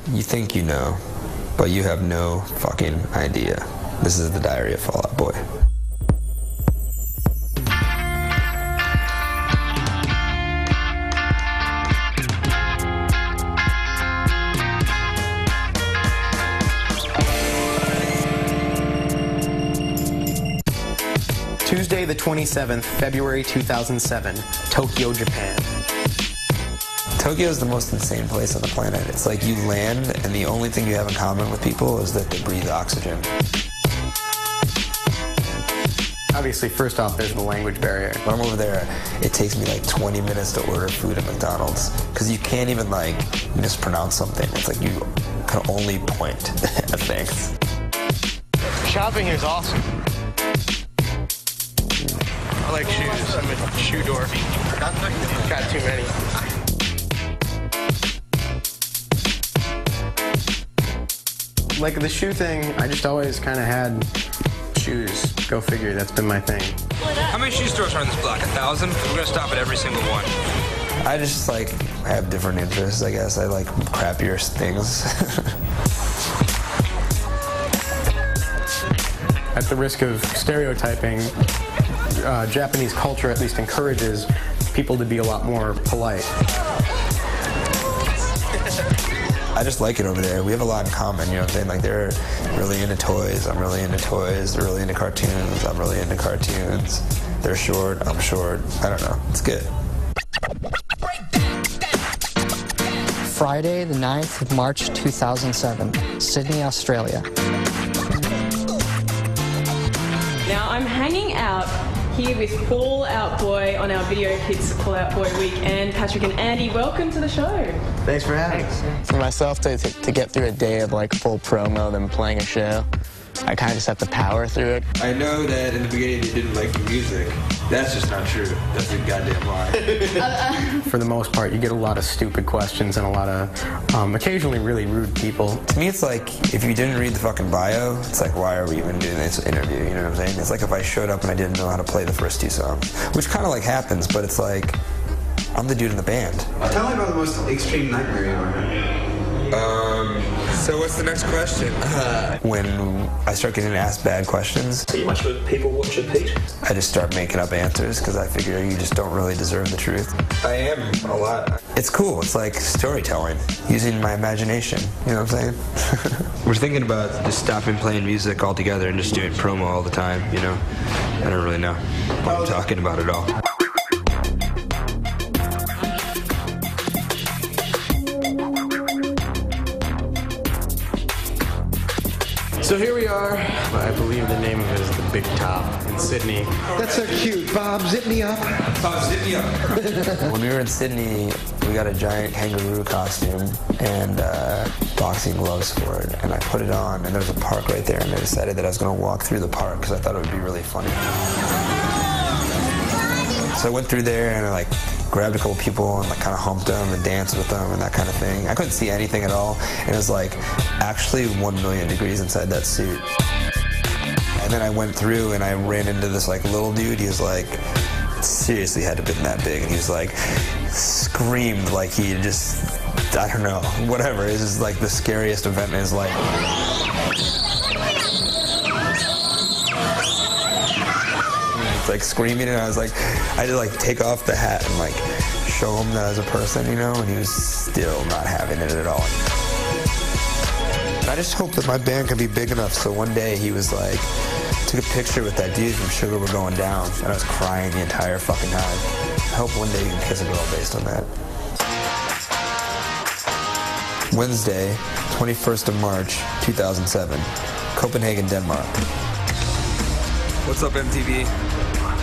You think you know, but you have no fucking idea. This is the Diary of Fall Out Boy. Tuesday the 27th, February 2007, Tokyo, Japan. Tokyo is the most insane place on the planet. It's like you land, and the only thing you have in common with people is that they breathe oxygen. Obviously, first off, there's the language barrier. When I'm over there, it takes me like 20 minutes to order food at McDonald's, because you can't even like mispronounce something. It's like you can only point at things. Shopping here is awesome. I like shoes. I'm a shoe dork. Got too many. Like the shoe thing, I just always kind of had shoes. Go figure, that's been my thing. How many shoe stores are on this block? 1,000? We're gonna stop at every single one. I just like have different interests, I guess. I like crappier things. At the risk of stereotyping, Japanese culture at least encourages people to be a lot more polite. I just like it over there. We have a lot in common, you know what I'm saying? Like, they're really into toys. I'm really into toys. They're really into cartoons. I'm really into cartoons. They're short. I'm short. I don't know. It's good. Friday, the 9th of March, 2007, Sydney, Australia. Now, I'm hanging out here with Fall Out Boy on our Video Kids Fall Out Boy week, and Patrick and Andy, welcome to the show. Thanks for having us. For myself, to get through a day of like full promo, then playing a show, I kind of just have to power through it. I know that in the beginning you didn't like the music. That's just not true. That's a goddamn lie. For the most part, you get a lot of stupid questions and a lot of occasionally really rude people. To me, it's like, if you didn't read the fucking bio, it's like, why are we even doing this interview? You know what I'm saying? It's like if I showed up and I didn't know how to play the first two songs, which kind of like happens, but it's like, I'm the dude in the band. Tell me about the most extreme nightmare you ever had. So what's the next question? When I start getting asked bad questions, Are you much of a people watcher, Pete? I just start making up answers because I figure you just don't really deserve the truth. I am a lot. It's cool. It's like storytelling, using my imagination. You know what I'm saying? We're thinking about just stopping playing music altogether and just doing promo all the time, you know? I don't really know what I'm talking about at all. So here we are. I believe the name of it is the Big Top in Sydney. That's so cute. Bob, zip me up. Bob, zip me up. When we were in Sydney, we got a giant kangaroo costume and boxing gloves for it. And I put it on, and there was a park right there, and I decided that I was going to walk through the park because I thought it would be really funny. So I went through there, and I like grabbed a couple people and like kind of humped them and danced with them and that kind of thing. I couldn't see anything at all, and it was like actually 1 million degrees inside that suit. And then I went through and I ran into this like little dude. He was like, seriously had to have been that big, and he was like screamed like he just, I don't know, whatever. It was just like the scariest event in his life. Like screaming, and I was like, I had to like take off the hat and like show him that as a person, you know, and he was still not having it at all. And I just hope that my band can be big enough so one day he was like, took a picture with that dude from Sugar We're Going Down, and I was crying the entire fucking time. I hope one day you can kiss a girl based on that. Wednesday, 21st of March, 2007, Copenhagen, Denmark. What's up, MTV?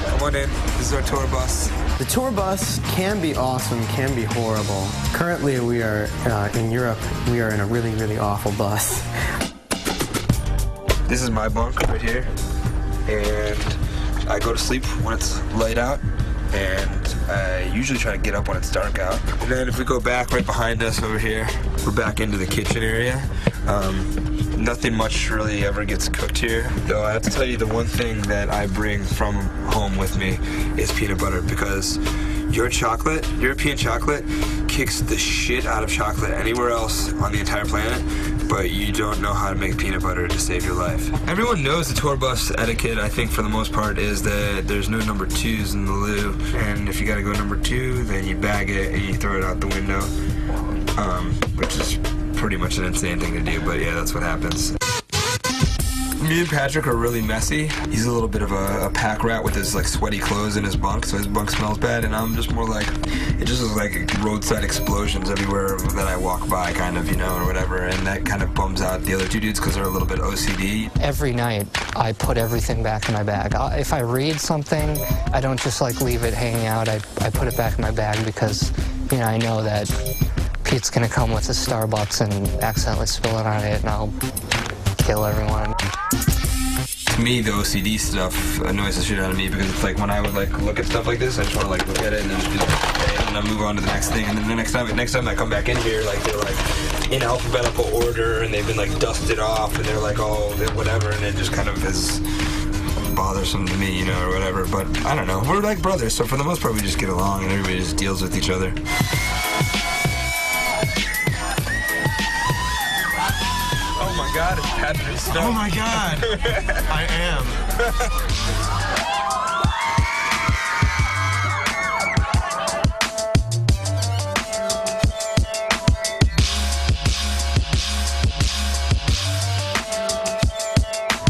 Come on in. This is our tour bus. The tour bus can be awesome, can be horrible. Currently, we are in Europe. We are in a really, really awful bus. This is my bunk right here, and I go to sleep when it's light out, and I usually try to get up when it's dark out. And then if we go back right behind us over here, we're back into the kitchen area. Nothing much really ever gets cooked here, though I have to tell you the one thing that I bring from home with me is peanut butter, because your chocolate, European chocolate, kicks the shit out of chocolate anywhere else on the entire planet, but you don't know how to make peanut butter to save your life. Everyone knows the tour bus etiquette, I think, for the most part, is that there's no number 2s in the loo, and if you gotta go number 2, then you bag it and you throw it out the window, which is pretty much an insane thing to do, but yeah, that's what happens. Me and Patrick are really messy. He's a little bit of a pack rat with his like sweaty clothes in his bunk, so his bunk smells bad, and I'm just more like, it just is like roadside explosions everywhere that I walk by, kind of, you know, or whatever, and that kind of bums out the other 2 dudes because they're a little bit OCD. Every night, I put everything back in my bag. If I read something, I don't just like leave it hanging out. I put it back in my bag because, you know, I know that Pete's gonna come with his Starbucks and accidentally spill it on it, and I'll kill everyone. To me, the OCD stuff annoys the shit out of me because it's like when I would like look at stuff like this, I just want to like look at it and then just be like, okay, and then I move on to the next thing, and then the next time I come back in here, like they're like in alphabetical order and they've been like dusted off and they're like all whatever, and it just kind of is bothersome to me, you know, or whatever. But I don't know, we're like brothers, so for the most part we just get along and everybody just deals with each other. Oh my God, it's Patrick Snow. Oh my God, I am.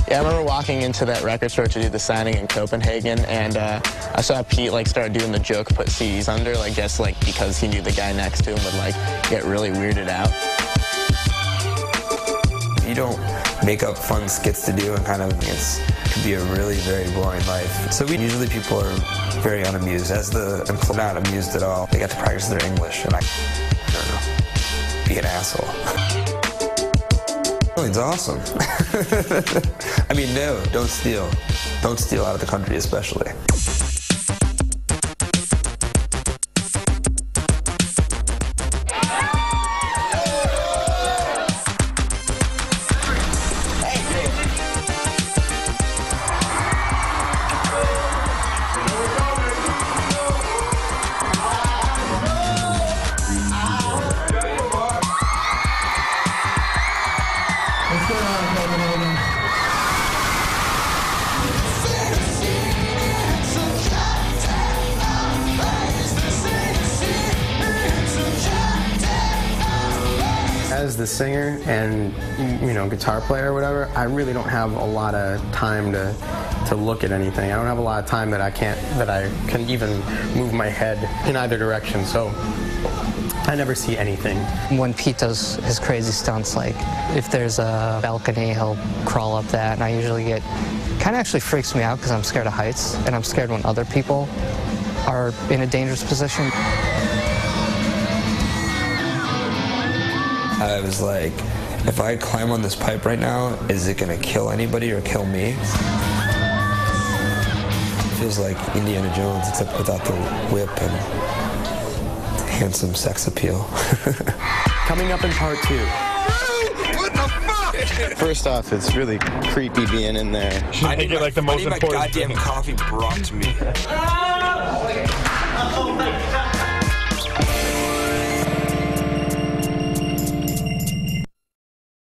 Yeah, I remember walking into that record store to do the signing in Copenhagen, and I saw Pete like start doing the joke, put CDs under, like just like because he knew the guy next to him would like get really weirded out. You don't make up fun skits to do, and kind of it could be a really very boring life. So usually people are very unamused. As the employee, not amused at all. They get to practice their English, and I don't know, be an asshole. It's awesome. I mean, no, don't steal. Don't steal out of the country, especially. As the singer and, you know, guitar player or whatever, I really don't have a lot of time to look at anything. I don't have a lot of time that I can even move my head in either direction, so I never see anything. When Pete does his crazy stunts, like if there's a balcony, he'll crawl up that, and I usually get, kind of actually freaks me out because I'm scared of heights, and I'm scared when other people are in a dangerous position. I was like, if I climb on this pipe right now, is it gonna kill anybody or kill me? It feels like Indiana Jones, except without the whip and handsome sex appeal. Coming up in part 2. What the fuck? First off, it's really creepy being in there. I think like the most important. I need my goddamn coffee brought to me. Oh my God.